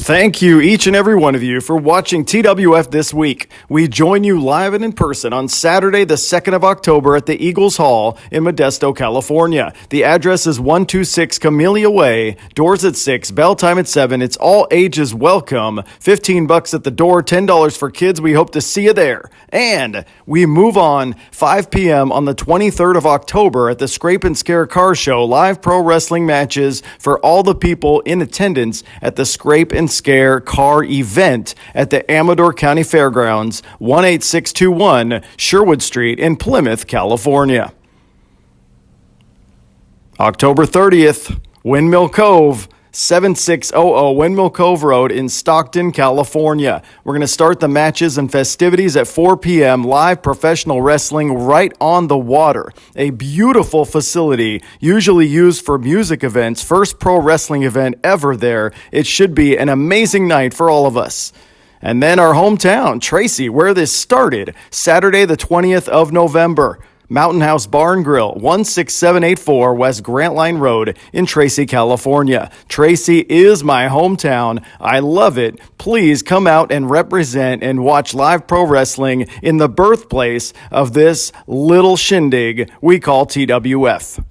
Thank you, each and every one of you, for watching TWF this week. We join you live and in person on Saturday, the 2nd of October at the Eagles Hall in Modesto, California. The address is 126 Camellia Way, doors at 6, bell time at 7. It's all ages welcome. $15 at the door, $10 for kids. We hope to see you there. And we move on 5 p.m. on the 23rd of October at the Scrape and Scare Car Show. Live pro wrestling matches for all the people in attendance at the Scrape and Scare Car event at the Amador County Fairgrounds, 18621 Sherwood Street in Plymouth, California. October 30th, Windmill Cove, 7600 Windmill Cove Road in Stockton, California. We're going to start the matches and festivities at 4 p.m. Live professional wrestling right on the water. A beautiful facility, usually used for music events. First pro wrestling event ever there. It should be an amazing night for all of us. And then our hometown, Tracy, where this started, Saturday the 20th of November. Mountain House Bar and Grill, 16784 West Grantline Road in Tracy, California. Tracy is my hometown. I love it. Please come out and represent and watch live pro wrestling in the birthplace of this little shindig we call TWF.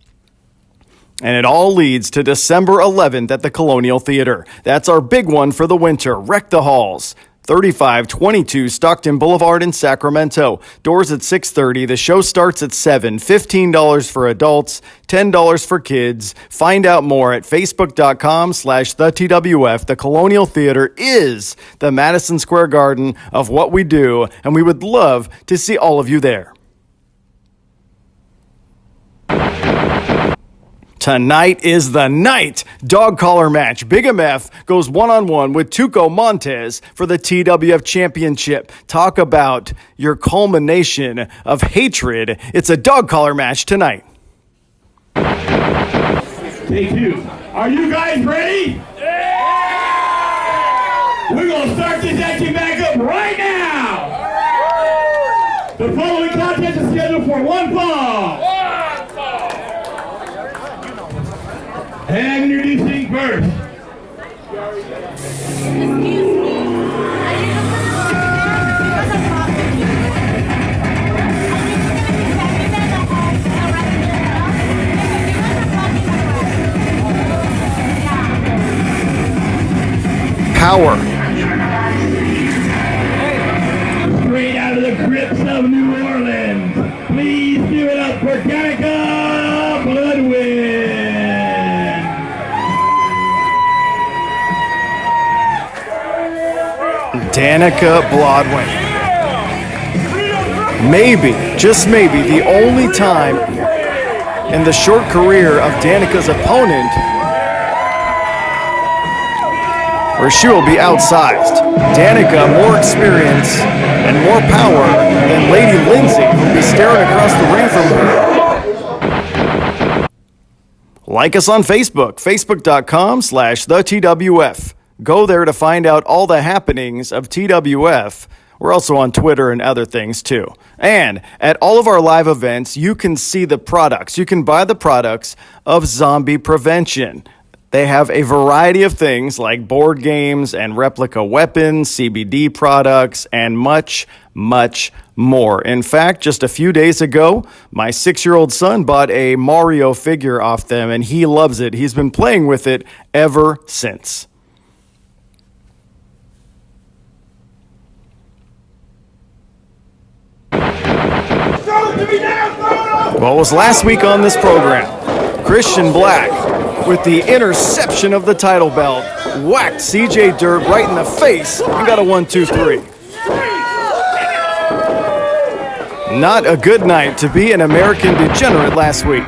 And it all leads to December 11th at the Colonial Theater. That's our big one for the winter. Wreck the Halls. 3522 Stockton Boulevard in Sacramento. Doors at 6:30. The show starts at 7. $15 for adults, $10 for kids. Find out more at facebook.com/thetwf. The Colonial Theater is the Madison Square Garden of what we do, and we would love to see all of you there. Tonight is the night. Dog collar match. Big MF goes one-on-one with Tuko Montes for the TWF Championship. Talk about your culmination of hatred. It's a dog collar match tonight. Day 2. Are you guys ready? Yeah! We're going to start this action back up right now. The following contest is scheduled for one fall. And introducing first. Power. Straight out of the crypts of New Orleans. Please give it up for Danika Blodwyn. Danika Blodwyn. Maybe, just maybe, the only time in the short career of Danika's opponent where she will be outsized. Danika, more experience and more power than Lady Lindsey, who will be staring across the ring from her. Like us on Facebook, facebook.com/thetwf. Go there to find out all the happenings of TWF. We're also on Twitter and other things too. And at all of our live events, you can see the products. You can buy the products of Zombie Prevention. They have a variety of things like board games and replica weapons, CBD products, and much, much more. In fact, just a few days ago, my 6-year-old son bought a Mario figure off them, and he loves it. He's been playing with it ever since. Well, it was last week on this program. Christian Black, with the interception of the title belt, whacked CJ Dirt right in the face and got a 1-2-3. Not a good night to be an American degenerate last week.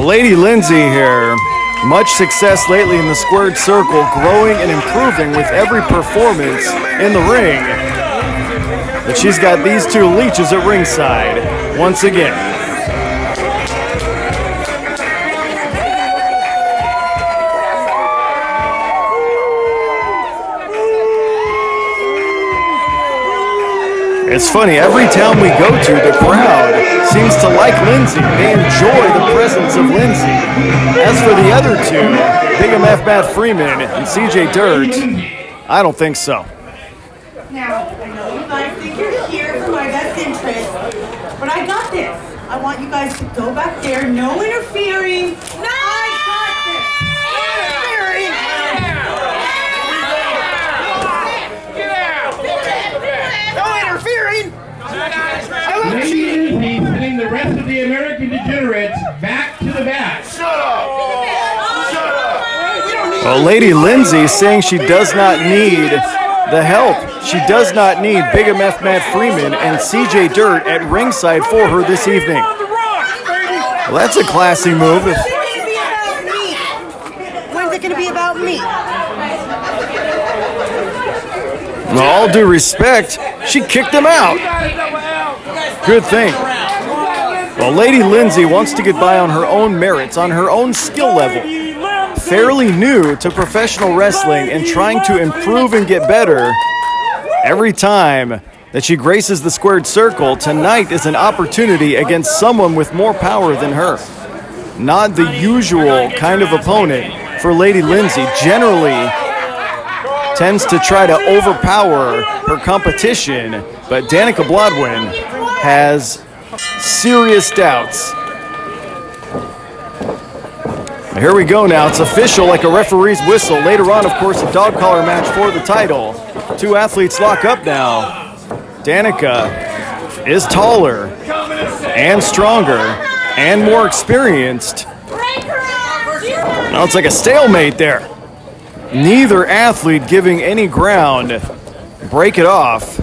Lady Lindsey here. Much success lately in the squared circle, growing and improving with every performance in the ring. But she's got these two leeches at ringside once again. It's funny, every town we go to, the crowd seems to like Lindsey. They enjoy the presence of Lindsey. As for the other two, Big MF Matt Freeman and CJ Dirt, I don't think so. Now, I know you guys think you're here for my best interest, but I got this. I want you guys to go back there, no interfering. No! I got this! No interfering! Ladies, he's sending the rest of the American degenerates back to the back. Shut up! Shut up! Well, Lady Lindsey saying she does not need the help. She does not need Big MF Matt Freeman and CJ Dirt at ringside for her this evening. Well, that's a classy move. When's it going to be about me? With all due respect, she kicked him out. Good thing. Well, Lady Lindsey wants to get by on her own merits, on her own skill level. Fairly new to professional wrestling and trying to improve and get better every time that she graces the squared circle. Tonight is an opportunity against someone with more power than her. Not the usual kind of opponent for Lady Lindsey. Generally tends to try to overpower her competition, but Danika Blodwyn has serious doubts. Here we go now. It's official, like a referee's whistle. Later on, of course, a dog collar match for the title. Two athletes lock up now. Danika is taller and stronger and more experienced. Now it's like a stalemate there. Neither athlete giving any ground. Break it off.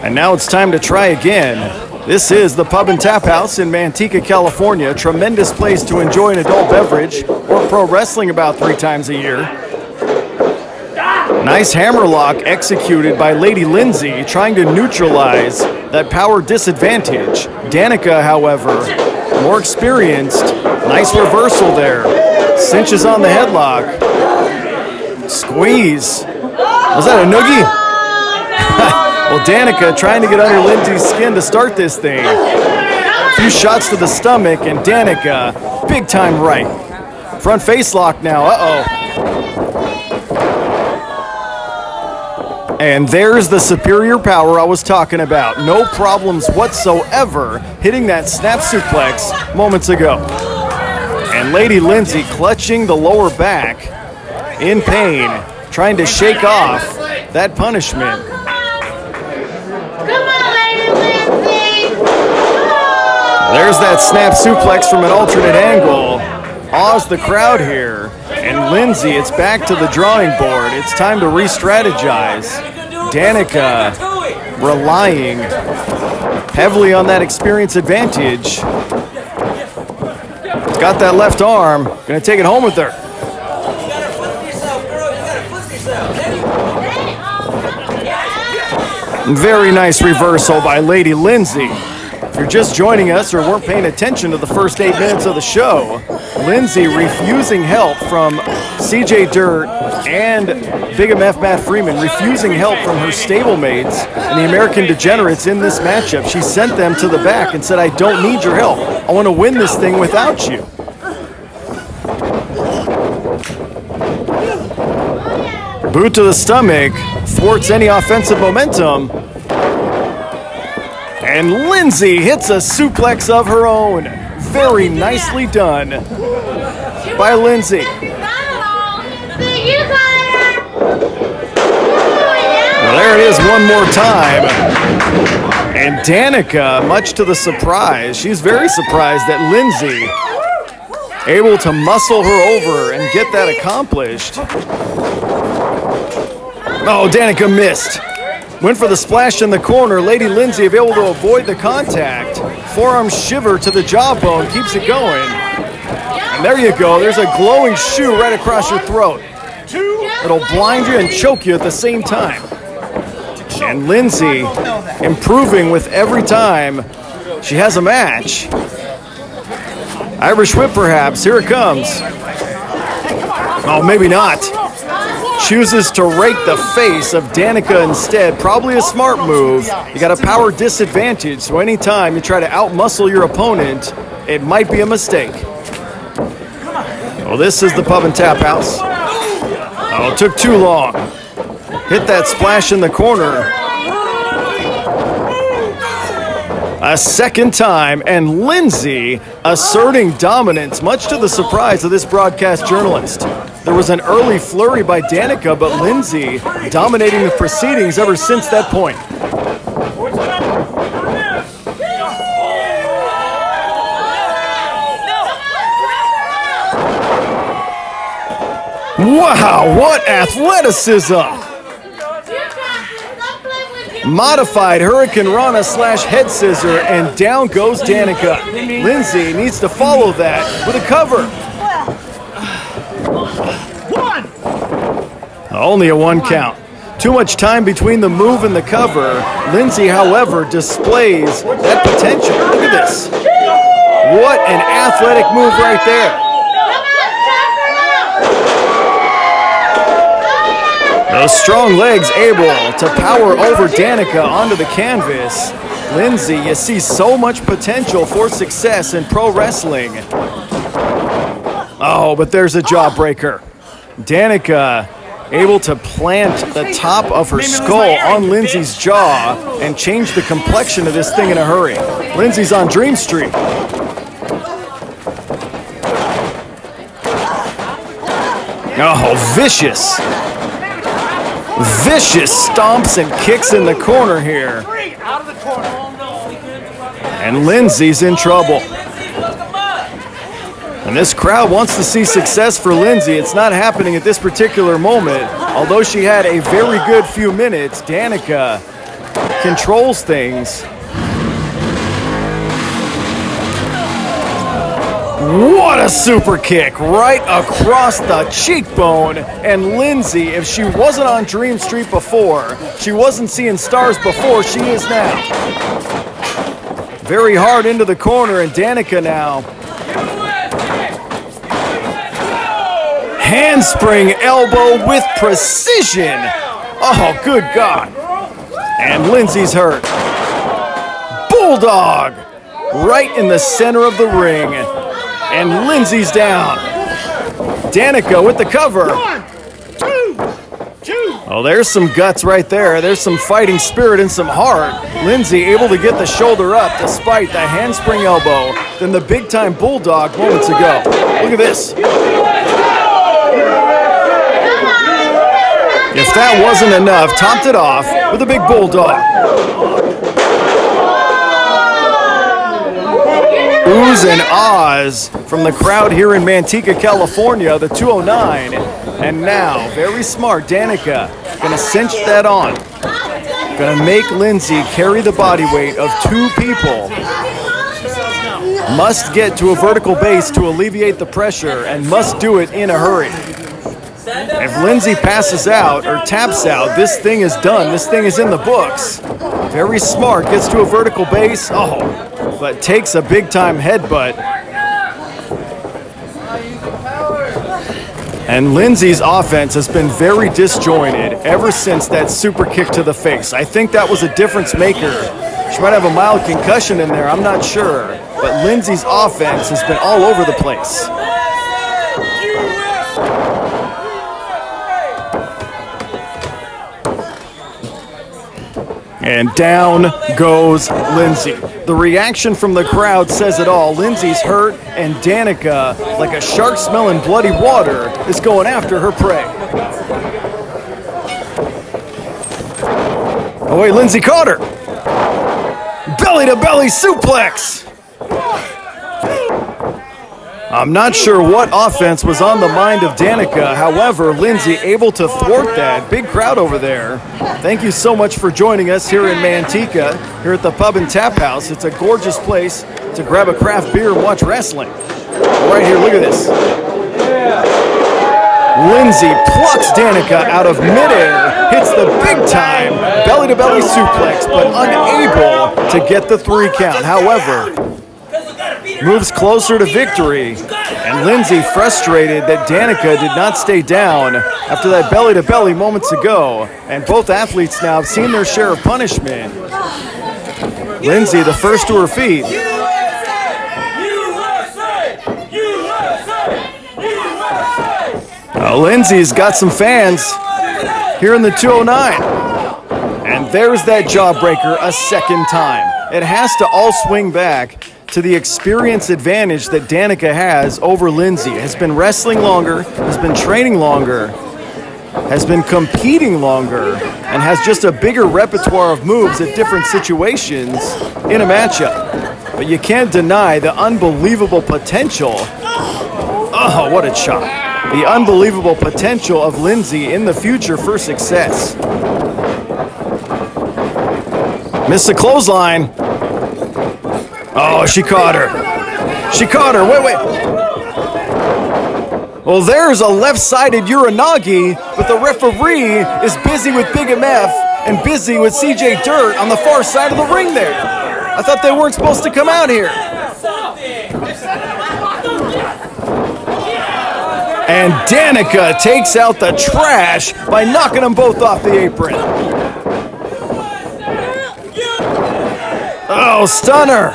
And now it's time to try again. This is the Pub and Tap House in Manteca, California. A tremendous place to enjoy an adult beverage or pro wrestling about 3 times a year. Nice hammerlock executed by Lady Lindsey, trying to neutralize that power disadvantage. Danika, however, more experienced. Nice reversal there. Cinches on the headlock. Squeeze. Was that a noogie? Well, Danika trying to get under Lindsey's skin to start this thing. A few shots to the stomach, and Danika, big time right. Front face lock now, uh-oh. And there's the superior power I was talking about. No problems whatsoever hitting that snap suplex moments ago. And Lady Lindsey clutching the lower back in pain, trying to shake off that punishment. There's that snap suplex from an alternate angle. Awes the crowd here. And Lindsey, it's back to the drawing board. It's time to re-strategize. Danika relying heavily on that experience advantage. Got that left arm. Gonna take it home with her. Very nice reversal by Lady Lindsey. If you're just joining us or weren't paying attention to the first 8 minutes of the show, Lindsey refusing help from CJ Dirt and Big MF Matt Freeman, refusing help from her stablemates and the American Degenerates in this matchup. She sent them to the back and said, I don't need your help. I want to win this thing without you. Boot to the stomach, thwarts any offensive momentum. And Lindsey hits a suplex of her own. Very nicely done by Lindsey. Well, there it is one more time. And Danika, much to the surprise, she's very surprised that Lindsey able to muscle her over and get that accomplished. Oh, Danika missed. Went for the splash in the corner. Lady Lindsey able to avoid the contact. Forearm shiver to the jawbone, keeps it going. And there you go. There's a glowing shoe right across your throat. It'll blind you and choke you at the same time. And Lindsey improving with every time she has a match. Irish whip perhaps, here it comes. Oh, maybe not. Chooses to rake the face of Danika instead. Probably a smart move. You got a power disadvantage, so anytime you try to outmuscle your opponent, it might be a mistake. Well, this is the Pub and Tap House. Oh, it took too long. Hit that splash in the corner. A second time, and Lindsey asserting dominance, much to the surprise of this broadcast journalist. There was an early flurry by Danika, but Lindsey dominating the proceedings ever since that point. Wow, what athleticism! Modified Hurricane Rana / head scissor, and down goes Danika. Lindsey needs to follow that with a cover. Only a 1 count. Too much time between the move and the cover. Lindsey, however, displays that potential. Look at this. What an athletic move right there. Those strong legs able to power over Danika onto the canvas. Lindsey, you see so much potential for success in pro wrestling. Oh, but there's a jawbreaker. Danika able to plant the top of her skull on Lindsey's jaw and change the complexion of this thing in a hurry. Lindsey's on Dream Street. Oh, vicious. Vicious stomps and kicks in the corner here. And Lindsey's in trouble. And this crowd wants to see success for Lindsey. It's not happening at this particular moment. Although she had a very good few minutes, Danika controls things. What a super kick right across the cheekbone. And Lindsey, if she wasn't on Dream Street before, she wasn't seeing stars before, she is now. Very hard into the corner, and Danika now. Handspring elbow with precision. Oh, good God. And Lindsey's hurt. Bulldog right in the center of the ring. And Lindsey's down. Danika with the cover. 1, 2. Oh, there's some guts right there. There's some fighting spirit and some heart. Lindsey able to get the shoulder up despite the handspring elbow. Then the big-time bulldog moments ago. Look at this. If that wasn't enough, topped it off with a big bulldog. Oohs and ahs from the crowd here in Manteca, California, the 209. And now, very smart, Danika gonna cinch that on. Gonna make Lindsey carry the body weight of 2 people. Must get to a vertical base to alleviate the pressure and must do it in a hurry. If Lindsey passes out or taps out, this thing is done. This thing is in the books. Very smart, gets to a vertical base. Oh, but takes a big-time headbutt. And Lindsey's offense has been very disjointed ever since that super kick to the face. I think that was a difference maker. She might have a mild concussion in there, I'm not sure. But Lindsey's offense has been all over the place. And down goes Lindsey. The reaction from the crowd says it all. Lindsey's hurt, and Danika, like a shark smelling bloody water, is going after her prey. Oh wait, Lindsey caught her. Belly to belly suplex. I'm not sure what offense was on the mind of Danika. However, Lindsey able to thwart that. Big crowd over there. Thank you so much for joining us here in Manteca, here at the Pub and Tap House. It's a gorgeous place to grab a craft beer and watch wrestling. Right here, look at this. Lindsey plucks Danika out of midair, hits the big-time belly-to-belly suplex, but unable to get the 3 count. However, moves closer to victory, and Lindsey frustrated that Danika did not stay down after that belly-to-belly moments ago, and both athletes now have seen their share of punishment. Lindsey, the first to her feet. Lindsey's got some fans here in the 209. And there's that jawbreaker a second time. It has to all swing back to the experience advantage that Danika has over Lindsey. Has been wrestling longer, has been training longer, has been competing longer, and has just a bigger repertoire of moves at different situations in a matchup. But you can't deny the unbelievable potential. Oh, what a chop. The unbelievable potential of Lindsey in the future for success. Missed the clothesline. Oh, she caught her. She caught her. Wait. Well, there's a left-sided Uranagi, but the referee is busy with Big MF and busy with CJ Dirt on the far side of the ring there. I thought they weren't supposed to come out here. And Danika takes out the trash by knocking them both off the apron. Oh, stunner.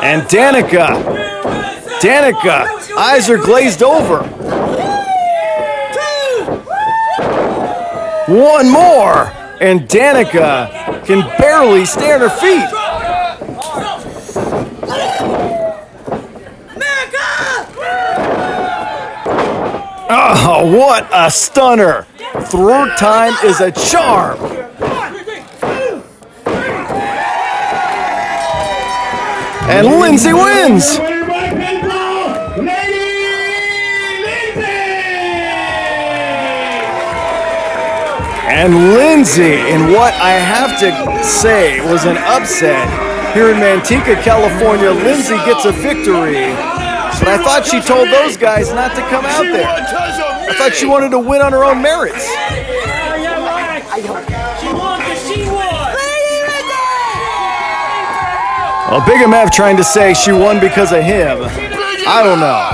And Danika, eyes are glazed over. One more, and Danika can barely stay on her feet. Oh, what a stunner. Third time is a charm. And Lindsey wins. And Lindsey, in what I have to say was an upset here in Manteca, California, Lindsey gets a victory. But I thought she told those guys not to come out there. I thought she wanted to win on her own merits. Well, Big MF trying to say she won because of him. I don't know.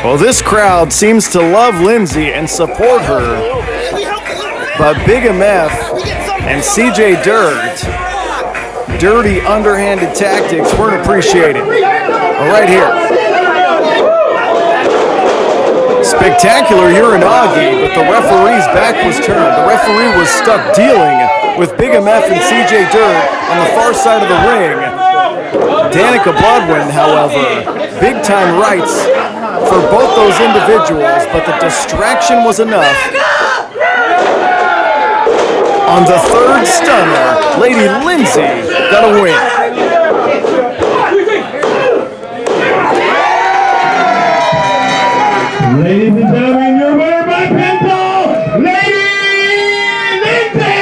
Well, this crowd seems to love Lindsey and support her. But Big MF and CJ Dirt, dirty underhanded tactics weren't appreciated. Well, right here. Spectacular Uranagi, but the referee's back was turned. The referee was stuck dealing with Big MF and CJ Dirt on the far side of the ring. Danika Blodwyn, however, big time rights for both those individuals, but the distraction was enough. On the third stunner, Lady Lindsey got a win. Ladies and gentlemen, your winner by pinfall, Lady Lindsey!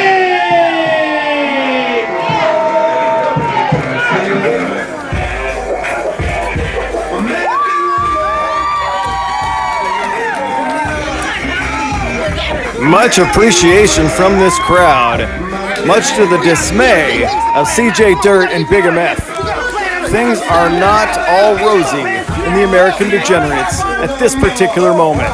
Much appreciation from this crowd, much to the dismay of CJ Dirt and Big MF. Things are not all rosy in the American Degenerates at this particular moment.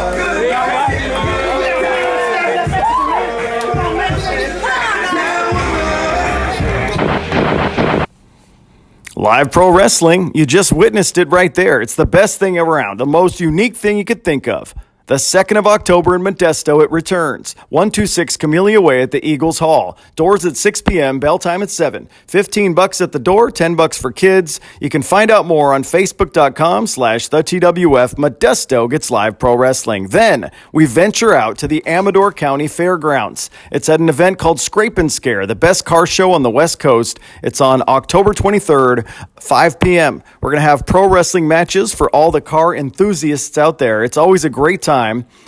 Live pro wrestling, you just witnessed it right there. It's the best thing around, the most unique thing you could think of. The 2nd of October in Modesto, it returns. 126 Camellia Way at the Eagles Hall. Doors at 6 p.m., bell time at 7. $15 at the door, $10 for kids. You can find out more on Facebook.com/TheTWF. Modesto gets live pro wrestling. Then we venture out to the Amador County Fairgrounds. It's at an event called Scrape and Scare, the best car show on the West Coast. It's on October 23rd, 5 p.m. We're going to have pro wrestling matches for all the car enthusiasts out there. It's always a great time.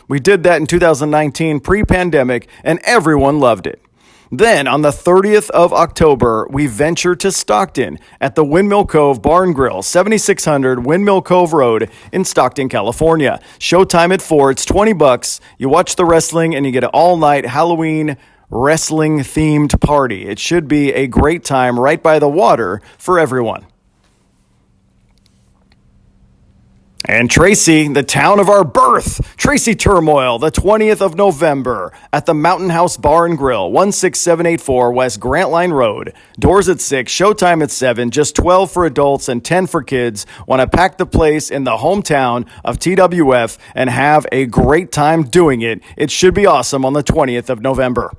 We did that in 2019, pre-pandemic, and everyone loved it. Then, on the 30th of October, we venture to Stockton at the Windmill Cove Bar and Grill, 7600 Windmill Cove Road in Stockton, California. Showtime at 4. It's $20. You watch the wrestling and you get an all-night Halloween wrestling-themed party. It should be a great time right by the water for everyone. And Tracy, the town of our birth, Tracy Turmoil, the 20th of November at the Mountain House Bar and Grill, 16784 West Grant Line Road. Doors at 6, showtime at 7, just 12 for adults and 10 for kids. Want to pack the place in the hometown of TWF and have a great time doing it. It should be awesome on the 20th of November.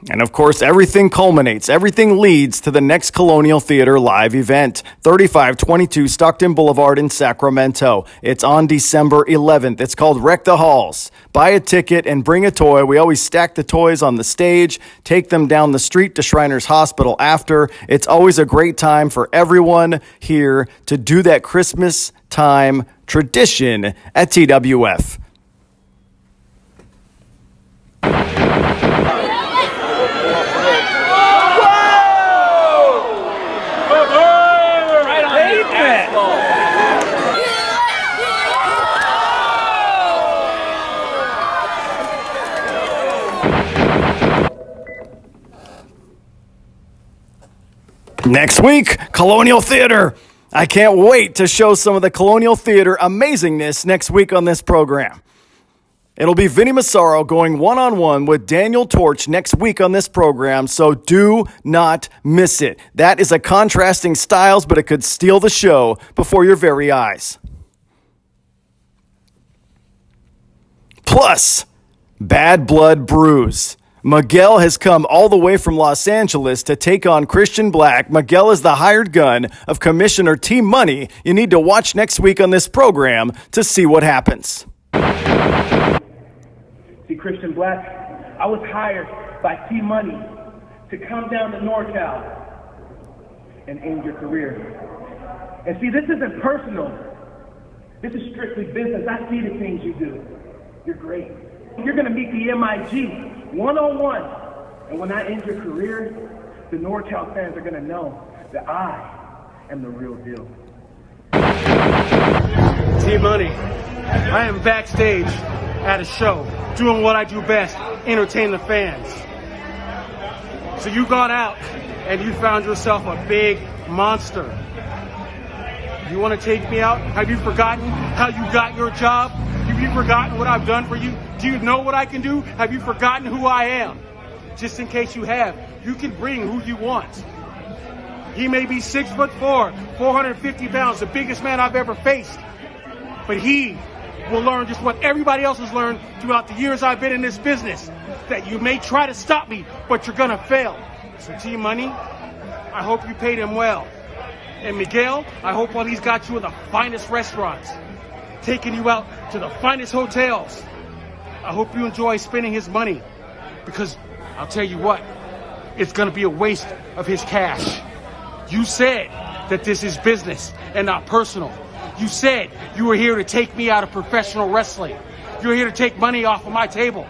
And of course, everything culminates, everything leads to the next Colonial Theater live event, 3522 Stockton Boulevard in Sacramento. It's on December 11th. It's called Wreck the Halls. Buy a ticket and bring a toy. We always stack the toys on the stage, take them down the street to Shriners Hospital after. It's always a great time for everyone here to do that Christmas time tradition at TWF. Next week, Colonial Theater. I can't wait to show some of the Colonial Theater amazingness next week on this program. It'll be Vinny Massaro going one-on-one with Daniel Torch next week on this program, so do not miss it. That is a contrasting styles, but it could steal the show before your very eyes. Plus, Bad Blood Brews. Miguel has come all the way from Los Angeles to take on Christian Black. Miguel is the hired gun of Commissioner T Money. You need to watch next week on this program to see what happens. See, Christian Black, I was hired by T Money to come down to NorCal and end your career. And see, this isn't personal. This is strictly business. I see the things you do. You're great. You're going to meet the MIG one-on-one. And when I end your career, the NorCal fans are going to know that I am the real deal. T-Money, I am backstage at a show, doing what I do best, entertain the fans. So you got out and you found yourself a big monster. You want to take me out? Have you forgotten how you got your job? Have you forgotten what I've done for you? Do you know what I can do? Have you forgotten who I am? Just in case you have, you can bring who you want. He may be 6'4", 450 pounds, the biggest man I've ever faced. But he will learn just what everybody else has learned throughout the years I've been in this business. That you may try to stop me, but you're gonna fail. So T-Money, I hope you paid him well. And Miguel, I hope while he's got you in the finest restaurants, taking you out to the finest hotels, I hope you enjoy spending his money. Because I'll tell you what, it's gonna be a waste of his cash. You said that this is business and not personal. You said you were here to take me out of professional wrestling. You're here to take money off of my table.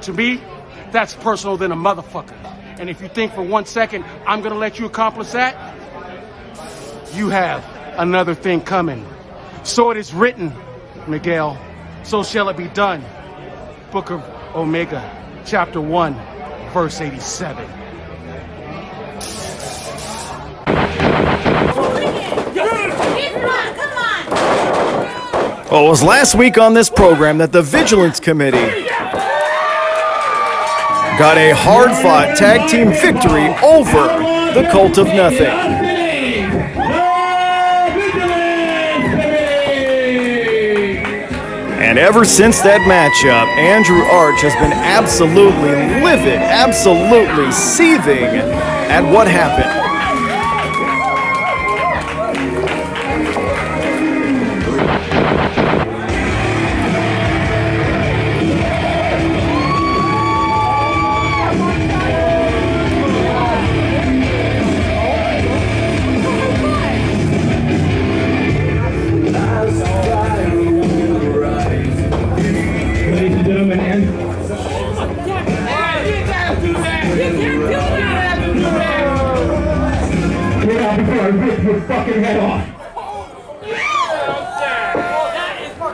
To me, that's personal than a motherfucker. And if you think for 1 second I'm gonna let you accomplish that, you have another thing coming. So it is written, Miguel, so shall it be done. Book of Omega, chapter 1, verse 87. Well, it was last week on this program that the Vigilance Committee got a hard-fought tag team victory over the Cult of Nothing. And ever since that matchup, Andrew Arch has been absolutely livid, absolutely seething at what happened. your fucking head off.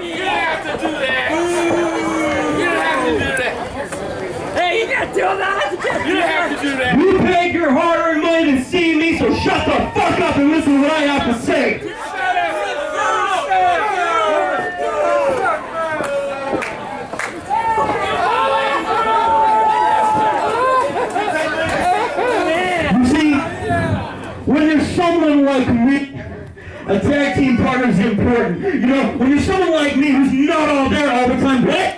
You don't have to do that. You don't have to do that. Hey, you can't do that. You don't have to do that. You paid your hard-earned money to see me, so shut the fuck up and listen to what I have to say. When there's someone like me, a tag team partner is important. You know, when you're someone like me who's not all there all the time, what?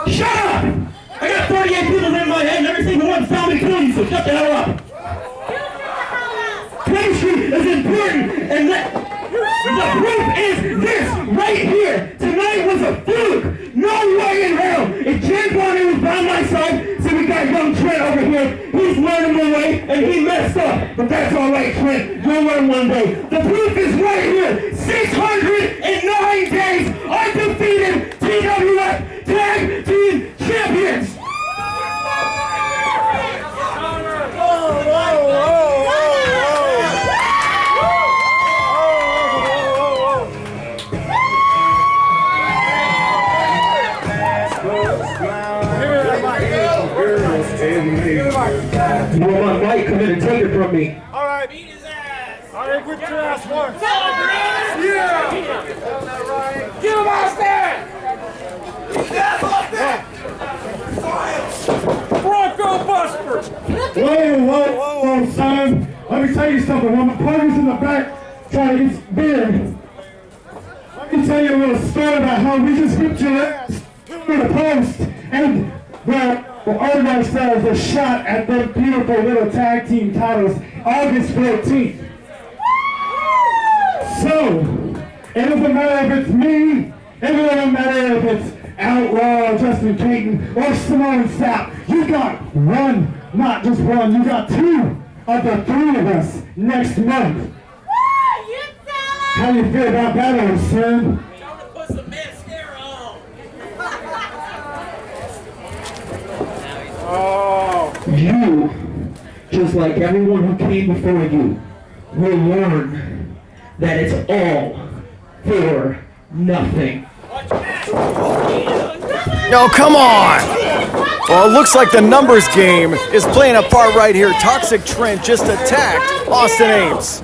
Shut up! I got 38 people in my head and every single one found me killing you, so shut the hell up. Chemistry is important, and the proof is this right here. Tonight was a fluke. No way in hell. If Jay Bonner was by my side, so we got young Trent over here. He's learning the way, and he messed up. But that's all right, Trent. You'll learn one day. The proof is right here. 609 days undefeated TWF Tag Team Champions. You want my mic? Come in and take it from me. All right. Beat his ass. All right, whip your ass once. Yeah. Get him off there. Get off there. Bronco Buster. Whoa, son. Let me tell you something. While my partner's in the back trying to get beer, let me tell you a little story about how we just whipped your ass in the post and we earned ourselves a shot at those beautiful little tag team titles August 14th. So, it doesn't matter if it's me, it doesn't matter if it's Outlaw, Justin Payton, or Simone Stout. You got one, not just one, you got two of the three of us next month. How do you feel about that, old son? Put some mascara on. You, just like everyone who came before you, will learn that it's all for nothing. No, come on! Well, it looks like the numbers game is playing a part right here. Toxic Trent just attacked Austin Ames.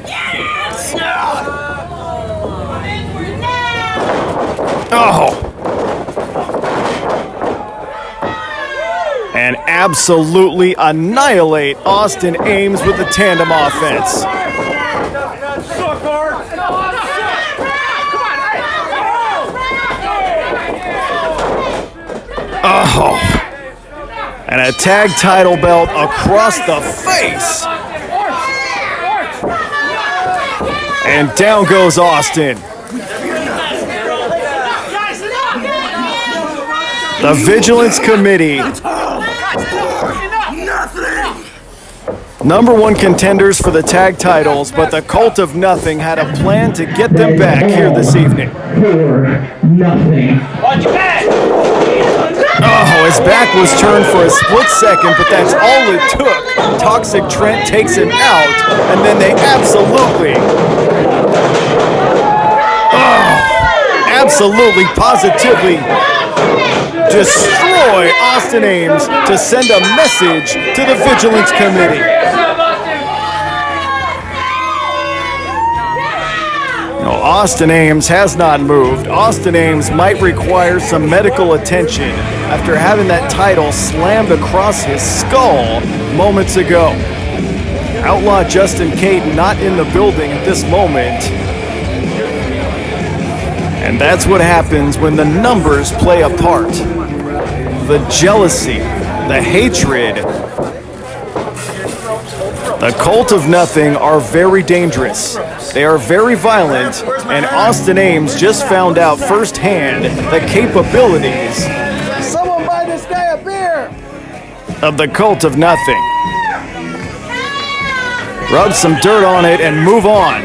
Oh! And absolutely annihilate Austin Ames with the tandem offense. Oh! And a tag title belt across the face. And down goes Austin. The Vigilance Committee, number one contenders for the tag titles, but the Cult of Nothing had a plan to get them back here this evening. For nothing. Oh, his back was turned for a split second, but that's all it took. Toxic Trent takes him out, and then they absolutely, positively destroy Austin Ames to send a message to the Vigilance Committee. No, Austin Ames has not moved. Austin Ames might require some medical attention after having that title slammed across his skull moments ago. Outlaw Justin Cade not in the building at this moment. And that's what happens when the numbers play a part. The jealousy, the hatred. The Cult of Nothing are very dangerous. They are very violent, and Austin Ames just found out firsthand the capabilities Someone buy this guy a beer! of the Cult of Nothing. Rub some dirt on it and move on.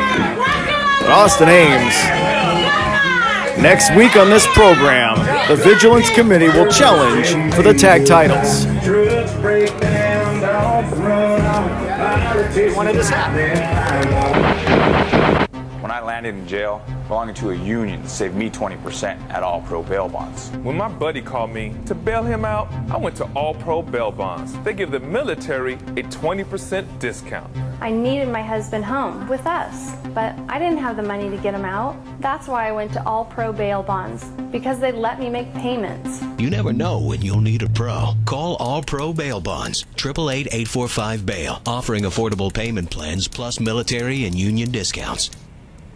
But Austin Ames, next week on this program, the Vigilance Committee will challenge for the tag titles. He wanted his hat. When I landed in jail, belonging to a union saved me 20% at All Pro Bail Bonds. When my buddy called me to bail him out, I went to All Pro Bail Bonds. They give the military a 20% discount. I needed my husband home with us, but I didn't have the money to get him out. That's why I went to All Pro Bail Bonds, because they let me make payments. You never know when you'll need a pro. Call All Pro Bail Bonds, 888-845-BAIL, offering affordable payment plans plus military and union discounts.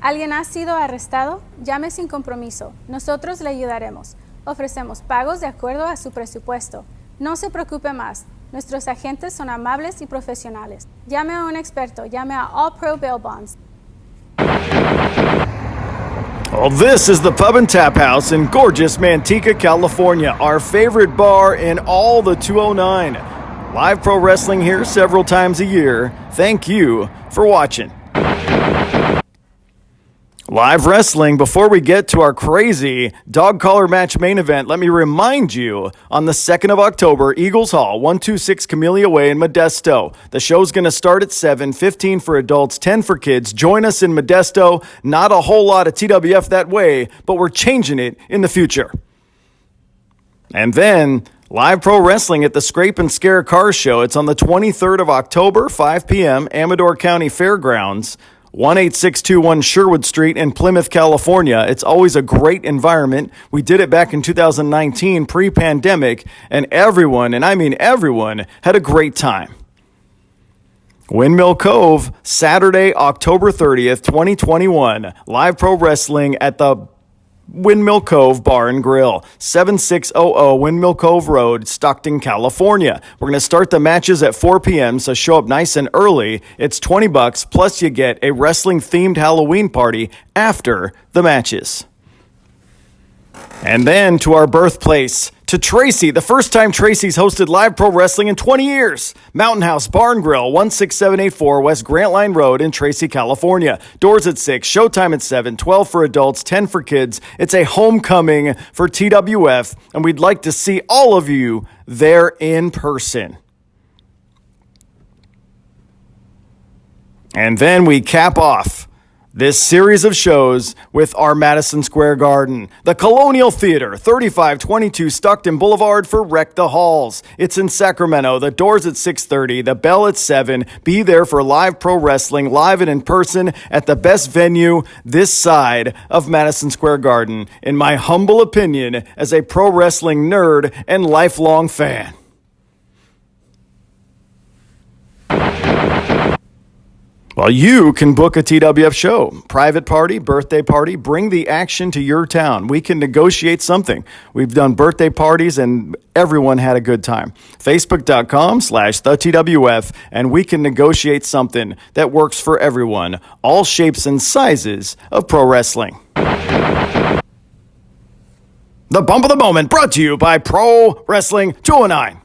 ¿Alguien ha sido arrestado? Llame sin compromiso. Nosotros le ayudaremos. Ofrecemos pagos de acuerdo a su presupuesto. No se preocupe más. Nuestros agentes son amables y profesionales. Llame a un experto. Llame a All Pro Bail Bonds. Well, this is the Pub and Taphouse in gorgeous Manteca, California, our favorite bar in all the 209. Live pro wrestling here several times a year. Thank you for watching. Live wrestling. Before we get to our crazy dog collar match main event, let me remind you, on the 2nd of October, Eagles Hall, 126 Camellia Way in Modesto. The show's going to start at 7, 15 for adults, 10 for kids. Join us in Modesto. Not a whole lot of TWF that way, but we're changing it in the future. And then live pro wrestling at the Scrape and Scare Car Show. It's on the 23rd of October, 5 p.m., Amador County Fairgrounds. 18621 Sherwood Street in Plymouth, California. It's always a great environment. We did it back in 2019, pre-pandemic, and everyone, and I mean everyone, had a great time. Windmill Cove, Saturday, October 30th, 2021. Live pro wrestling at the Windmill Cove Bar and Grill, 7600 Windmill Cove Road, Stockton, California. We're going to start the matches at 4 p.m., so show up nice and early. It's $20, plus you get a wrestling-themed Halloween party after the matches. And then to our birthplace, to Tracy, the first time Tracy's hosted live pro wrestling in 20 years. Mountain House Bar and Grill, 16784 West Grant Line Road in Tracy, California. Doors at 6, showtime at 7, 12 for adults, 10 for kids. It's a homecoming for TWF, and we'd like to see all of you there in person. And then we cap off this series of shows with our Madison Square Garden, the Colonial Theater, 3522 Stockton Boulevard for Wreck the Halls. It's in Sacramento. The doors at 6:30, the bell at 7. Be there for live pro wrestling, live and in person at the best venue this side of Madison Square Garden, in my humble opinion as a pro wrestling nerd and lifelong fan. Well, you can book a TWF show, private party, birthday party, bring the action to your town. We can negotiate something. We've done birthday parties and everyone had a good time. Facebook.com/TheTWF, and we can negotiate something that works for everyone. All shapes and sizes of pro wrestling. The Bump of the Moment brought to you by Pro Wrestling 209.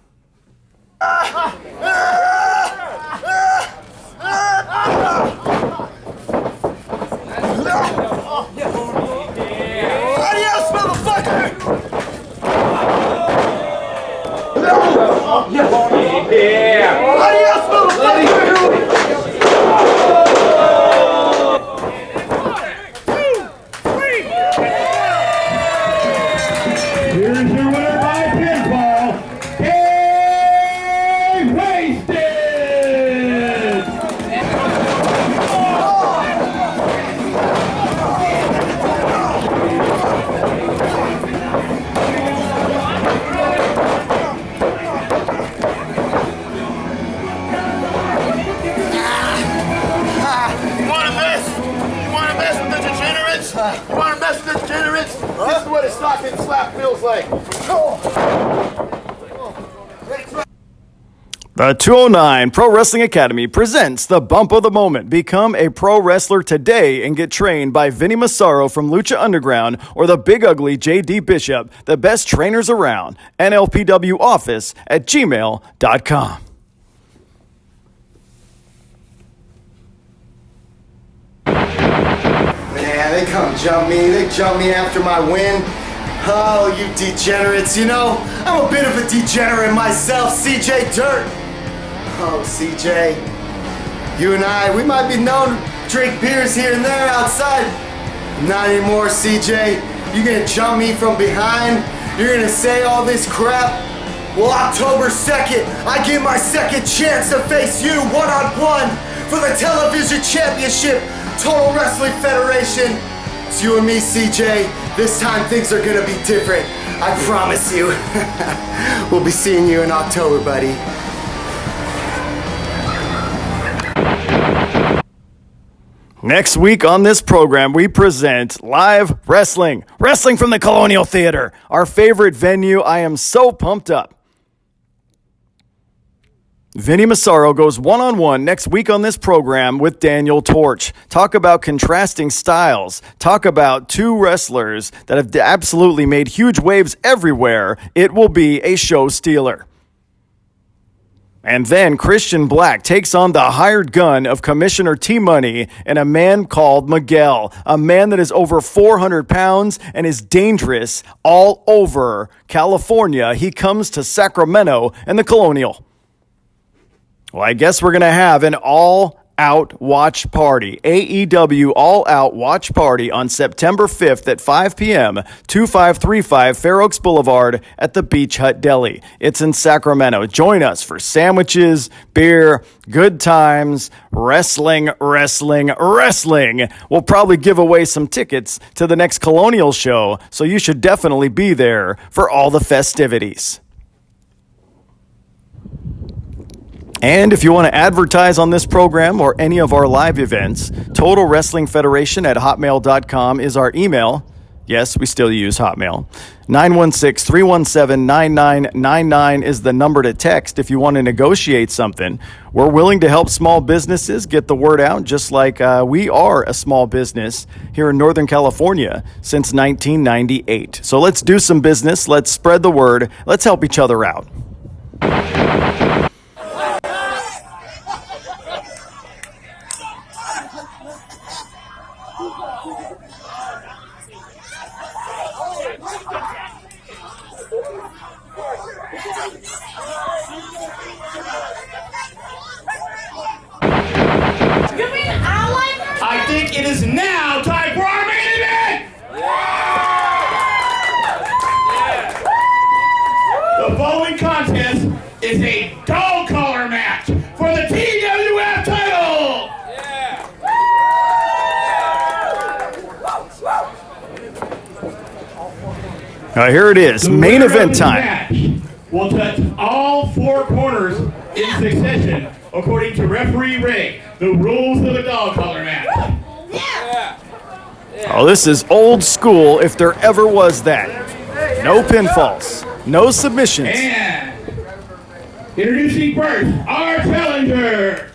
Adios, motherfucker! Adios, motherfucker! Here's your winner by pinfall, Wasted! You want to mess with the degenerates? This is what a stocking slap feels like. The 209 Pro Wrestling Academy presents the Bump of the Moment. Become a pro wrestler today and get trained by Vinny Massaro from Lucha Underground or the Big Ugly J.D. Bishop, the best trainers around. NLPWoffice@gmail.com. Man, they come jump me. They jump me after my win. Oh, you degenerates. You know, I'm a bit of a degenerate myself, CJ Dirt. Oh, CJ. You and I, we might be known to drink beers here and there outside. Not anymore, CJ. You're gonna jump me from behind? You're gonna say all this crap? Well, October 2nd, I get my second chance to face you one-on-one for the Television Championship, Total Wrestling Federation. It's you and me, CJ. This time things are gonna be different. I promise you. We'll be seeing you in October, buddy. Next week on this program, we present live wrestling. Wrestling from the Colonial Theater, our favorite venue. I am so pumped up. Vinny Massaro goes one-on-one next week on this program with Daniel Torch. Talk about contrasting styles. Talk about two wrestlers that have absolutely made huge waves everywhere. It will be a show stealer. And then Christian Black takes on the hired gun of Commissioner T-Money and a man called Miguel, a man that is over 400 pounds and is dangerous all over California. He comes to Sacramento and the Colonial. Well, I guess we're going to have an all-out watch party, AEW all-out watch party on September 5th at 5 p.m., 2535 Fair Oaks Boulevard at the Beach Hut Deli. It's in Sacramento. Join us for sandwiches, beer, good times, wrestling. We'll probably give away some tickets to the next Colonial show, so you should definitely be there for all the festivities. And if you want to advertise on this program or any of our live events, TotalWrestlingFederation@hotmail.com is our email. Yes, we still use Hotmail. 916-317-9999 is the number to text if you want to negotiate something. We're willing to help small businesses get the word out, just like we are a small business here in Northern California since 1998. So let's do some business. Let's spread the word. Let's help each other out. I think it is now time for our main event! The following contest is a dog collar match for the TWF title! Here it is, main event time. Match will touch all four corners in succession according to referee Ray. The rules of the dog collar match. Oh, this is old school if there ever was that. No pinfalls, no submissions. And introducing first, our challenger.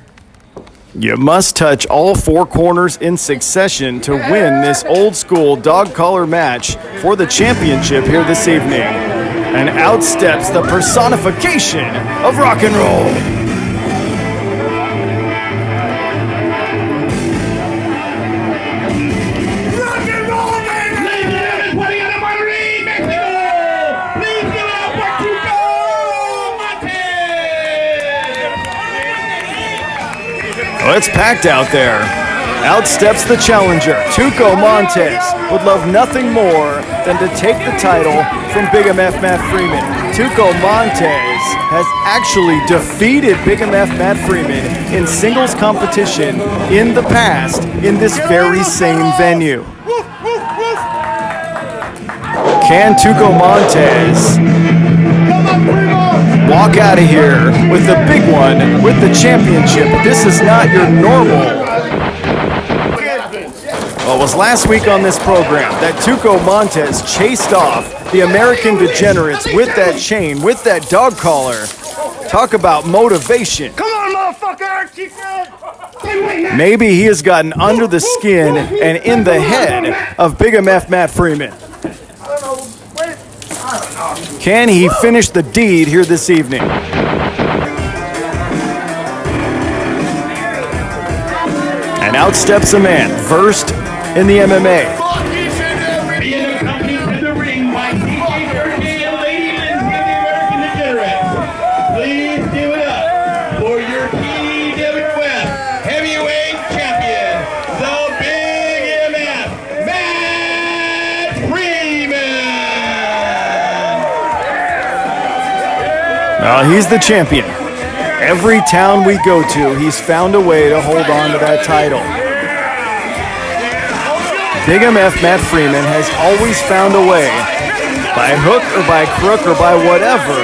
You must touch all four corners in succession to win this old school dog collar match for the championship here this evening. And out steps the personification of rock and roll. Well, it's packed out there. Out steps the challenger. Tuko Montes would love nothing more than to take the title from Big MF Matt Freeman. Tuko Montes has actually defeated Big MF Matt Freeman in singles competition in the past in this very same venue. Can Tuko Montes walk out of here with the big one, with the championship? This is not your normal. Well, it was last week on this program that Tuko Montes chased off the American Degenerates with that chain, with that dog collar. Talk about motivation. Come on, motherfucker! Maybe he has gotten under the skin and in the head of Big MF Matt Freeman. Can he finish the deed here this evening? And out steps a man, versed in the MMA. Being accompanied to the ring by DJ Turkey and Lady Lindsey of the American Degenerates. Please give it up for your TWF He's the champion. Every town we go to, he's found a way to hold on to that title. Big MF Matt Freeman has always found a way, by hook or by crook or by whatever,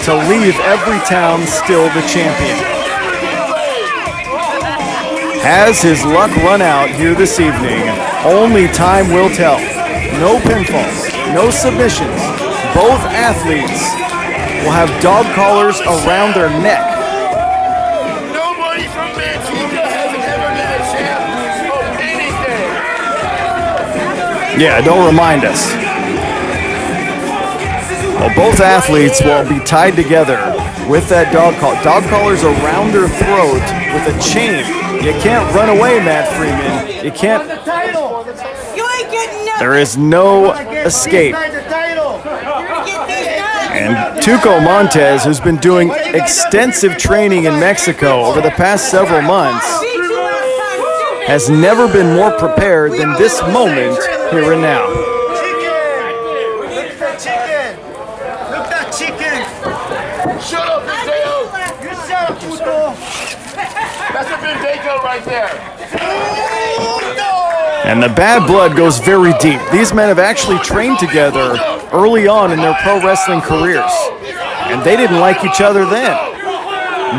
to leave every town still the champion. Has his luck run out here this evening? Only time will tell. No pinfalls, no submissions. Both athletes will have dog collars around their neck. Nobody from Manteca has ever been a champ of anything. Yeah, don't remind us. Well, both athletes will be tied together with that dog collar. Dog collars around their throat with a chain. You can't run away, Matt Freeman. You can't. You ain't getting nothing. There is no escape. And Tuko Montes, who's been doing extensive training in Mexico over the past several months, has never been more prepared than this moment here and now. Shut up, Mateo! You shut up, Tuko! That's a Manteca right there! And the bad blood goes very deep. These men have actually trained together early on in their pro wrestling careers. And they didn't like each other then.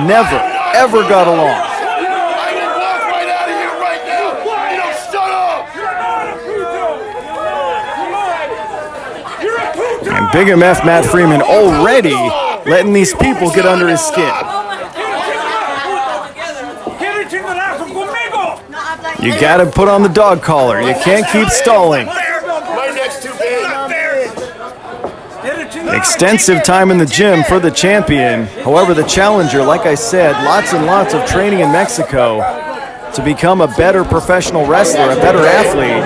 Never, ever got along. I can walk right out of here right now! You don't shut up! And Big MF Matt Freeman already letting these people get under his skin. You gotta put on the dog collar. You can't keep stalling. My neck's too big. Extensive time in the gym for the champion. However, the challenger, like I said, lots and lots of training in Mexico to become a better professional wrestler, a better athlete.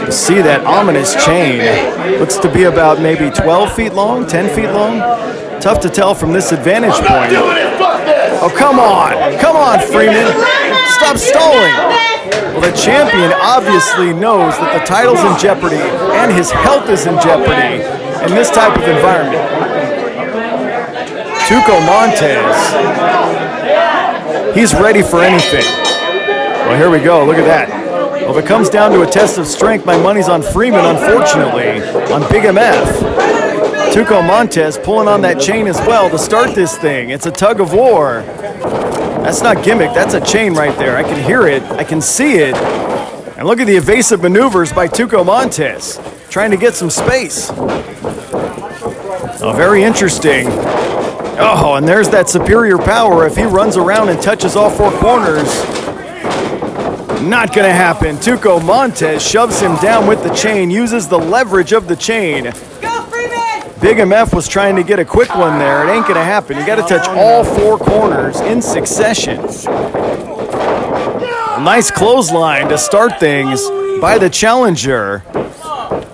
You see that ominous chain. Looks to be about maybe 12 feet long, 10 feet long. Tough to tell from this advantage point. Oh, come on. Come on, Freeman. Stop stalling. Well, the champion obviously knows that the title's in jeopardy and his health is in jeopardy in this type of environment. Tuko Montes, he's ready for anything. Well, here we go. Look at that. Well, if it comes down to a test of strength, my money's on Freeman, unfortunately, on Big MF. Tuko Montes pulling on that chain as well to start this thing. It's a tug of war. That's not gimmick, that's a chain right there. I can hear it, I can see it. And look at the evasive maneuvers by Tuko Montes, trying to get some space. Oh, very interesting. Oh, and there's that superior power if he runs around and touches all four corners. Not gonna happen. Tuko Montes shoves him down with the chain, uses the leverage of the chain. Go, Freeman! Big MF was trying to get a quick one there. It ain't gonna happen. You gotta touch all four corners in succession. A nice clothesline to start things by the challenger.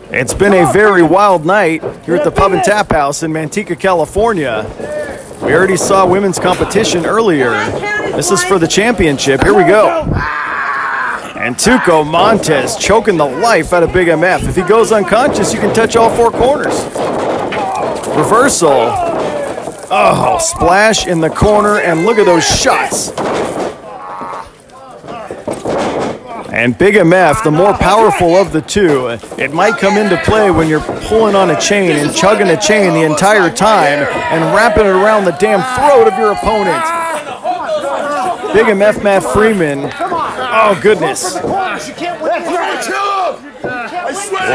It's been a very wild night here at the Pub and Taphouse in Manteca, California. We already saw women's competition earlier. This is for the championship. Here we go. And Tuko Montes choking the life out of Big MF. If he goes unconscious, you can touch all four corners. Reversal. Oh, splash in the corner, and look at those shots. And Big MF, the more powerful of the two, it might come into play when you're pulling on a chain and chugging a chain the entire time and wrapping it around the damn throat of your opponent. Big MF Matt Freeman. Oh, goodness.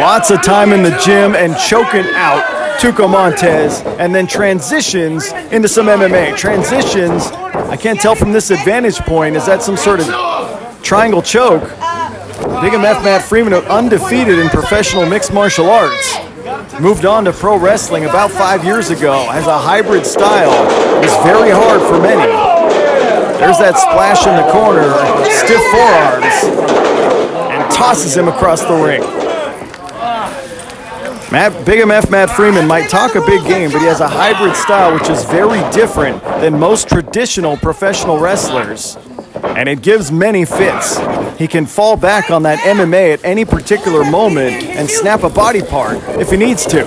Lots of time in the gym and choking out Tuko Montes, and then transitions into some MMA. Transitions, I can't tell from this advantage point, is that some sort of triangle choke? Big MF Matt Freeman, undefeated in professional mixed martial arts, moved on to pro wrestling about 5 years ago, has a hybrid style. It's very hard for many. There's that splash in the corner, stiff forearms, and tosses him across the ring. Big MF Matt Freeman might talk a big game, but he has a hybrid style which is very different than most traditional professional wrestlers. And it gives many fits. He can fall back on that MMA at any particular moment and snap a body part if he needs to.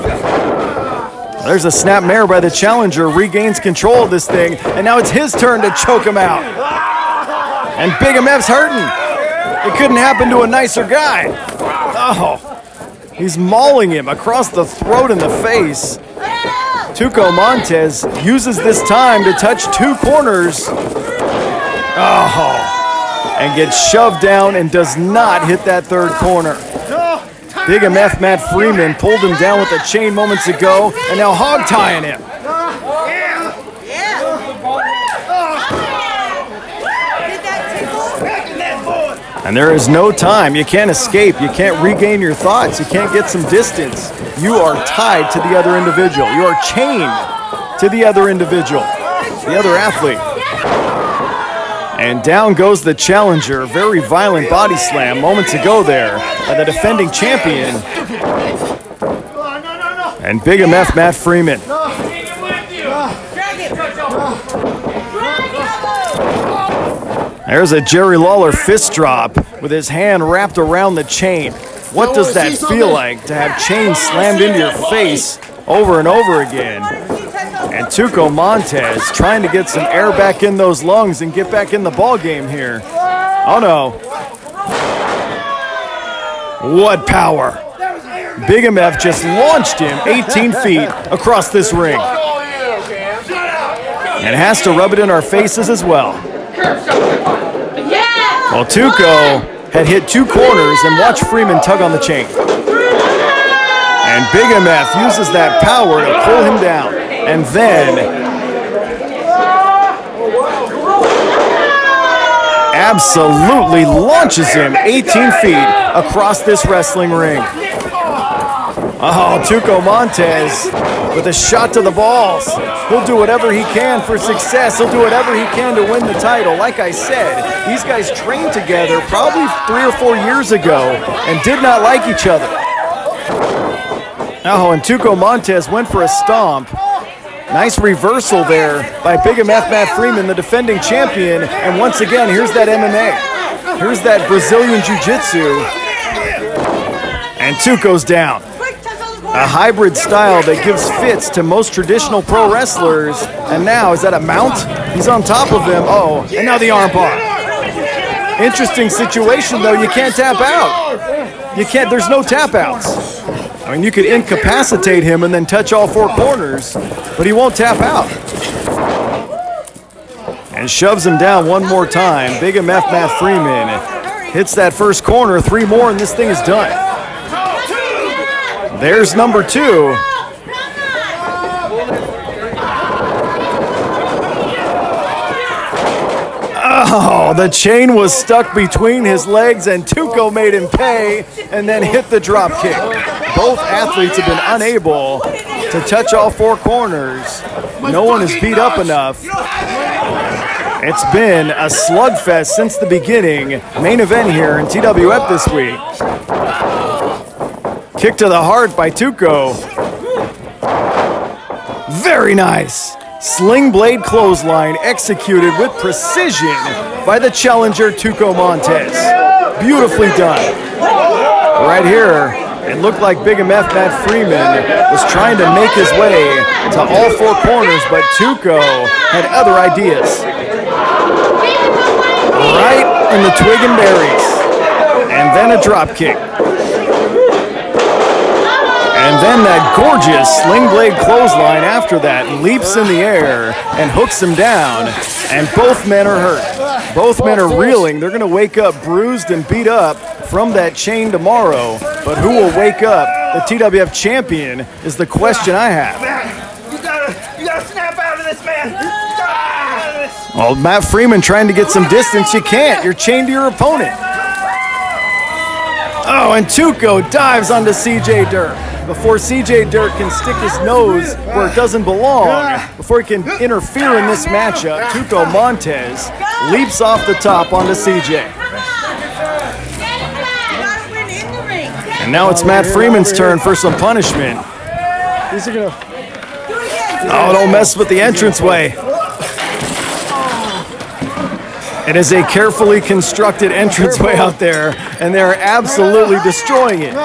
There's a snapmare by the challenger, regains control of this thing, and now it's his turn to choke him out. And Big MF's hurting. It couldn't happen to a nicer guy. Oh, he's mauling him across the throat and the face. Tuko Montes uses this time to touch 2 corners. Oh, and gets shoved down and does not hit that 3rd corner. Big MF Matt Freeman pulled him down with a chain moments ago and now hog tying him. And there is no time. You can't escape. You can't regain your thoughts. You can't get some distance. You are tied to the other individual. You are chained to the other individual, the other athlete. And down goes the challenger. Very violent body slam moments ago there by the defending champion. And Big MF Matt Freeman. There's a Jerry Lawler fist drop with his hand wrapped around the chain. What does that feel like to have chains slammed into your face over and over again? And Tuko Montes trying to get some air back in those lungs and get back in the ball game here. Oh no. What power. Big MF just launched him 18 feet across this ring. And has to rub it in our faces as well. Well, Tuko had hit 2 corners and watched Freeman tug on the chain. And Big MF uses that power to pull him down. And then absolutely launches him 18 feet across this wrestling ring. Oh, Tuko Montes with a shot to the balls. He'll do whatever he can for success. He'll do whatever he can to win the title. Like I said, these guys trained together probably 3 or 4 years ago and did not like each other. Oh, and Tuko Montes went for a stomp. Nice reversal there by Big MF Matt Freeman, the defending champion. And once again, here's that MMA. Here's that Brazilian Jiu-Jitsu. And Tuko's down. A hybrid style that gives fits to most traditional pro wrestlers. And now, is that a mount? He's on top of him. Oh, and now the armbar. Interesting situation, though. You can't tap out. You can't, there's no tap outs. I mean, you could incapacitate him and then touch all 4 corners, but he won't tap out. And shoves him down one more time. Big MF Matt Freeman hits that first corner, 3 more, and this thing is done. There's number 2. Oh, the chain was stuck between his legs, and Tuko made him pay and then hit the drop kick. Both athletes have been unable to touch all 4 corners. No one is beat up enough. It's been a slugfest since the beginning. Main event here in TWF this week. Kick to the heart by Tuko. Very nice. Sling blade clothesline executed with precision by the challenger Tuko Montes. Beautifully done. Right here, it looked like Big MF Matt Freeman was trying to make his way to all 4 corners, but Tuko had other ideas. Right in the twig and berries. And then a drop kick. And then that gorgeous sling blade clothesline after that leaps in the air and hooks him down. And both men are hurt. Both men are reeling. They're going to wake up bruised and beat up from that chain tomorrow. But who will wake up? The TWF champion is the question I have. You gotta snap out of this, man. You gotta snap out of this. Well, Matt Freeman trying to get some distance. You can't. You're chained to your opponent. Oh, and Tuko dives onto CJ Dirk. Before CJ Dirk can stick his nose where it doesn't belong, before he can interfere in this matchup, Tuko Montes leaps off the top onto CJ. And now it's Matt Freeman's turn for some punishment. Oh, don't mess with the entranceway. It is a carefully constructed entranceway out there, and they're absolutely destroying it.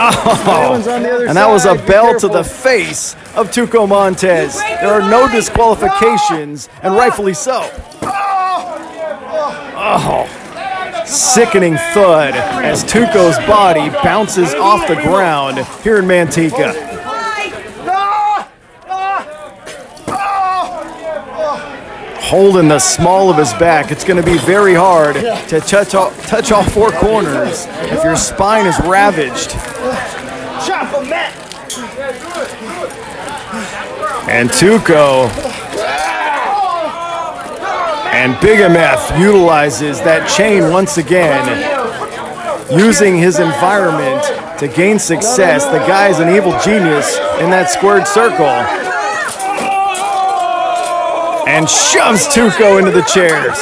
Oh, and that was a bell to the face of Tuko Montes. There are no disqualifications, and rightfully so. Oh, sickening thud as Tuko's body bounces off the ground here in Manteca. Holding the small of his back, it's going to be very hard to touch all four corners if your spine is ravaged. And Tuko and Big MF utilizes that chain once again, using his environment to gain success. The guy's an evil genius in that squared circle. And shoves Tuko into the chairs.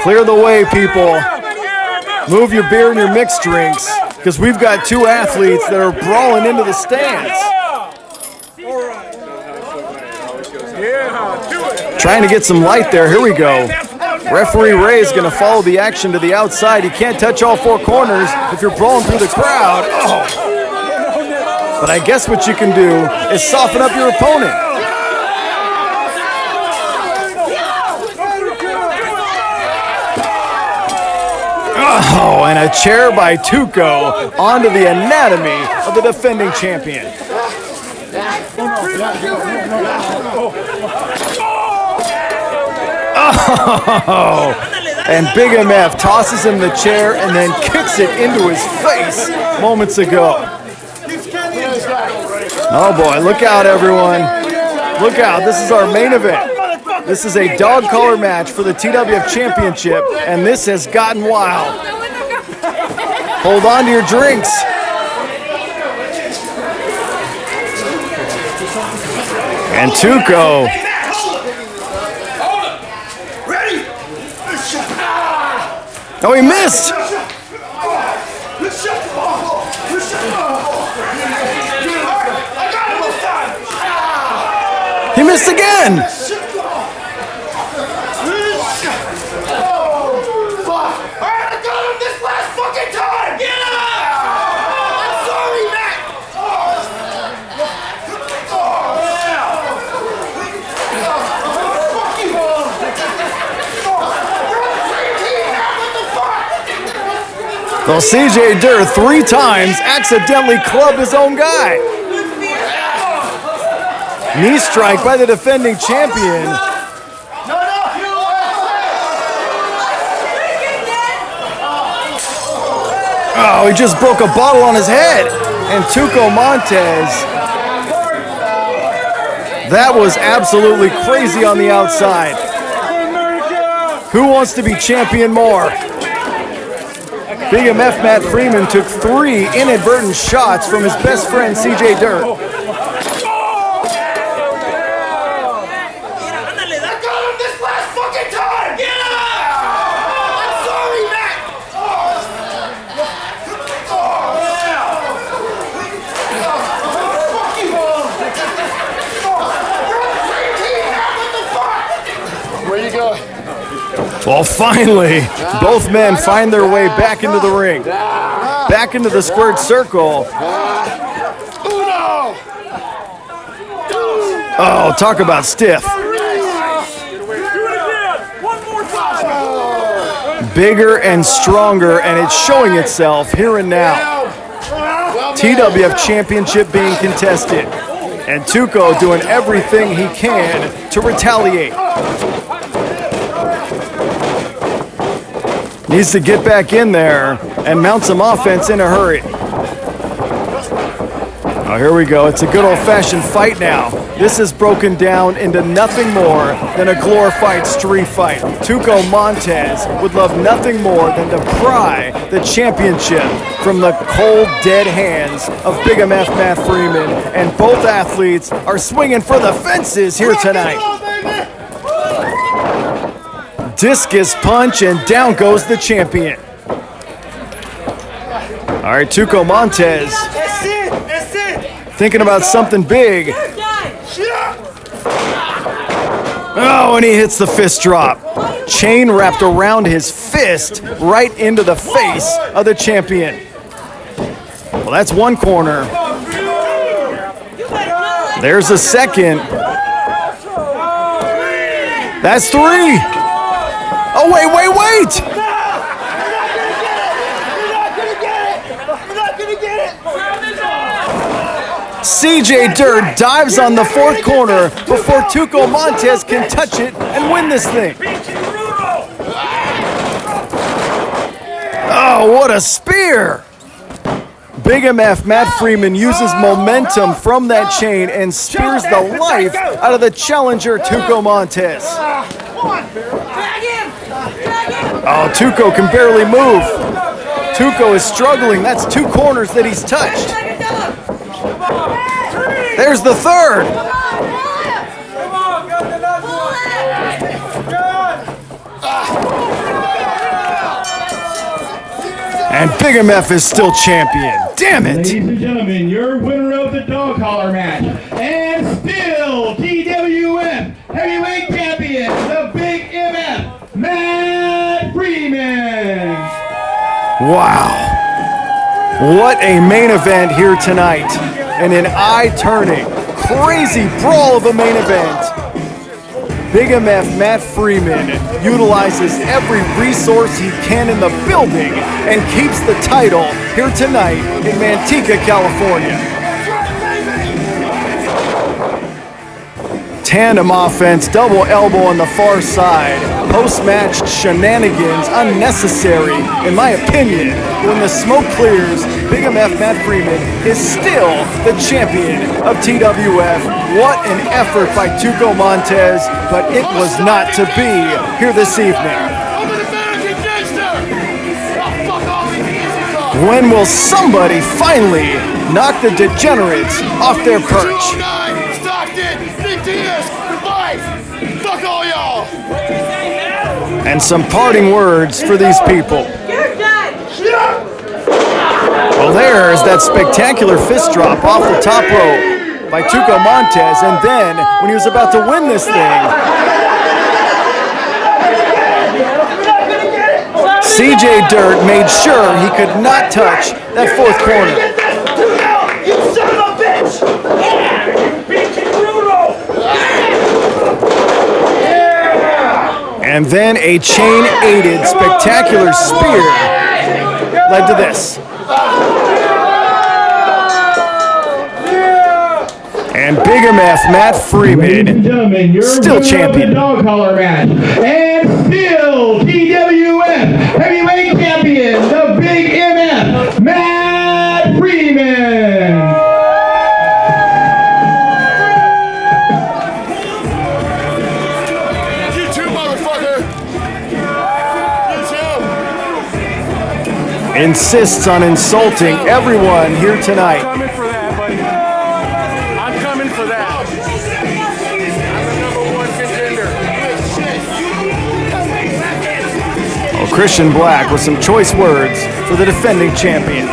Clear the way, people. Move your beer and your mixed drinks, because we've got two athletes that are brawling into the stands. Trying to get some light there. Here we go. Referee Ray is going to follow the action to the outside. He can't touch all four corners if you're brawling through the crowd. Oh. But I guess what you can do is soften up your opponent. Oh, and a chair by Tuko onto the anatomy of the defending champion. Oh, and Big MF tosses him the chair and then kicks it into his face moments ago. Oh boy, look out everyone. Look out, this is our main event. This is a dog collar match for the TWF Championship, and this has gotten wild. Hold on to your drinks. And Tuko. Oh, he missed. He missed again. Well, CJ Durr 3 times accidentally clubbed his own guy. Knee strike by the defending champion. Oh, he just broke a bottle on his head. And Tuko Montes. That was absolutely crazy on the outside. Who wants to be champion more? Big MF Matt Freeman took 3 inadvertent shots from his best friend CJ Durr. Where you going? Well, finally, both men find their way back into the ring. Back into the squared circle. Oh, talk about stiff. Bigger and stronger, and it's showing itself here and now. TWF Championship being contested. And Tuko doing everything he can to retaliate. Needs to get back in there and mount some offense in a hurry. Oh, here we go. It's a good old-fashioned fight now. This is broken down into nothing more than a glorified street fight. Tuko Montes would love nothing more than to pry the championship from the cold, dead hands of Big MF Matt Freeman. And both athletes are swinging for the fences here tonight. Discus punch, and down goes the champion. All right, Tuko Montes. Thinking about something big. Oh, and he hits the fist drop. Chain wrapped around his fist right into the face of the champion. Well, that's one corner. There's a second. That's three. Oh, wait. CJ Dirt dives on the fourth corner before Tuko Montes can touch it and win this thing. Oh, what a spear! Big MF Matt Freeman uses momentum from that chain and spears the life out of the challenger Tuko Montes. Oh, Tuko can barely move. Tuko is struggling. That's two corners that he's touched. There's the third. And Big MF is still champion. Damn it! Ladies and gentlemen, your winner of the dog collar match, and still TWF heavyweight champion, the Big MF, Matt Freeman. Wow. What a main event here tonight. And an eye-turning, crazy brawl of a main event. Big MF Matt Freeman utilizes every resource he can in the building and keeps the title here tonight in Manteca, California. Tandem offense, double elbow on the far side. Post-match shenanigans, unnecessary, in my opinion. When the smoke clears, Big MF Matt Freeman is still the champion of TWF. What an effort by Tuko Montes, but it was not to be here this evening. When will somebody finally knock the degenerates off their perch? And some parting words for these people. Well, there's that spectacular fist drop off the top rope by Tuko Montes, and then when he was about to win this thing, CJ Dirt made sure he could not touch that fourth corner. You son of a bitch! Yeah! You bitchy brutal! And then a chain-aided spectacular spear led to this. And Big MF Matt Freeman, still champion. Dog collar match, and still TWF heavyweight champion, the Big MF Matt Freeman. You too, motherfucker! You too! Insists on insulting everyone here tonight. I'm coming for that, buddy. I'm coming for that. I'm the number one contender. Oh, Christian Black with some choice words for the defending champion.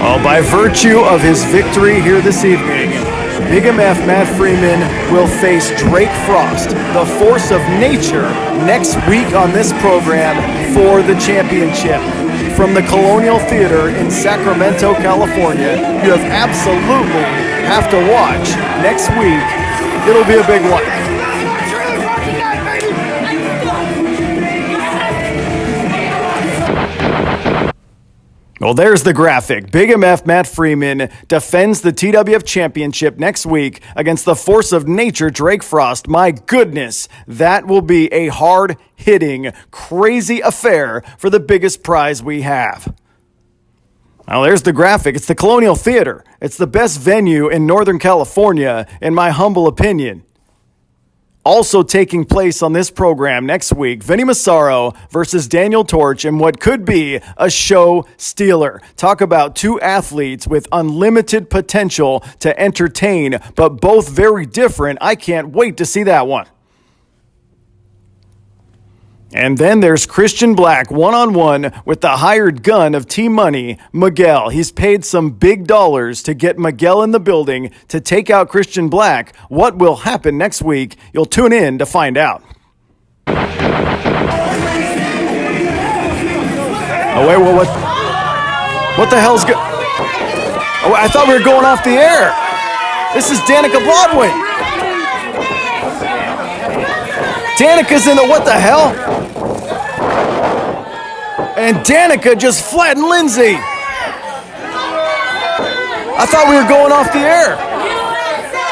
Oh, by virtue of his victory here this evening, Big MF Matt Freeman will face Drake Frost, the force of nature, next week on this program for the championship. From the Colonial Theater in Sacramento, California, you have absolutely have to watch next week. It'll be a big one. Well, there's the graphic. Big MF Matt Freeman defends the TWF Championship next week against the force of nature, Drake Frost. My goodness, that will be a hard-hitting, crazy affair for the biggest prize we have. Now, there's the graphic. It's the Colonial Theater. It's the best venue in Northern California, in my humble opinion. Also taking place on this program next week, Vinny Massaro versus Daniel Torch in what could be a show stealer. Talk about two athletes with unlimited potential to entertain, but both very different. I can't wait to see that one. And then there's Christian Black one-on-one with the hired gun of T-Money, Miguel. He's paid some big dollars to get Miguel in the building to take out Christian Black. What will happen next week? You'll tune in to find out. Oh, wait, what the hell's going? Oh, I thought we were going off the air. This is Danika Blodwyn. Danika's in the what the hell? And Danika just flattened Lindsey. I thought we were going off the air.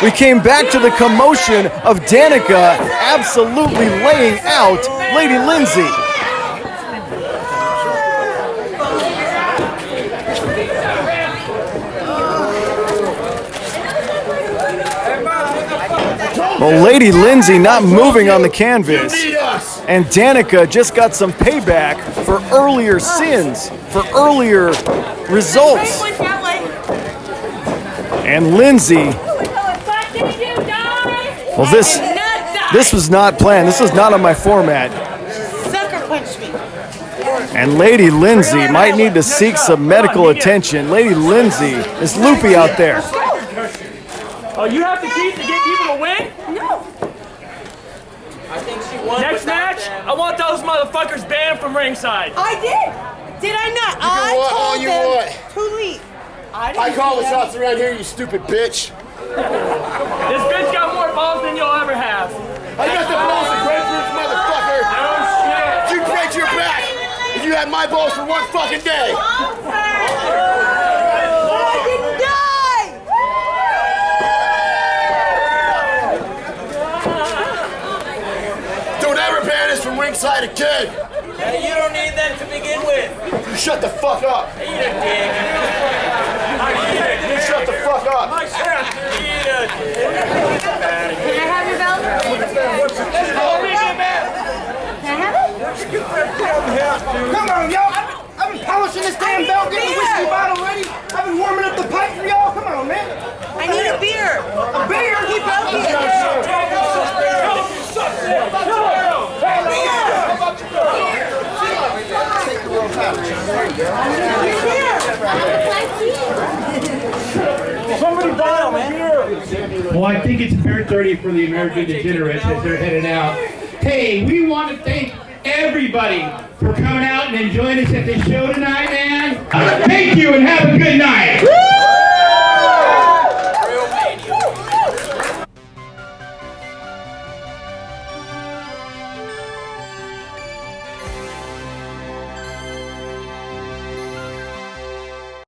We came back to the commotion of Danika absolutely laying out Lady Lindsey. Well, Lady Lindsey not moving on the canvas, and Danika just got some payback for earlier sins, for earlier results. And Lindsey, well, this was not planned. This was not on my format. Sucker punched me. And Lady Lindsey might need to seek some medical attention. Lady Lindsey is loopy out there. Oh, you have to cheat to get people to win? No. I think she won. Next match, I want those motherfuckers banned from ringside. I did. Did I not? I told them to leave. I call the shots around here, you stupid bitch. This bitch got more balls than you'll ever have. I got the balls of grapefruits, motherfucker. No shit. You break your back if you had my balls for one fucking day. I didn't die. Don't ever ban us from ringside again. Hey, you don't need that to begin with. You shut the fuck up. Eat a dick. You shut the fuck up. Eat a dick. Can I have your belt? Can I have it? Come on, y'all. I've been polishing this damn belt, getting the whiskey bottle ready. I've been warming up the pipe for y'all. Come on, man. I need a beer. A beer? He broke it. Somebody buy him a beer. Well, I think it's beer 30 for the American Degenerates as they're heading out. Hey, we want to thank everybody for coming out and enjoying us at the show tonight, man. Thank you and have a good night.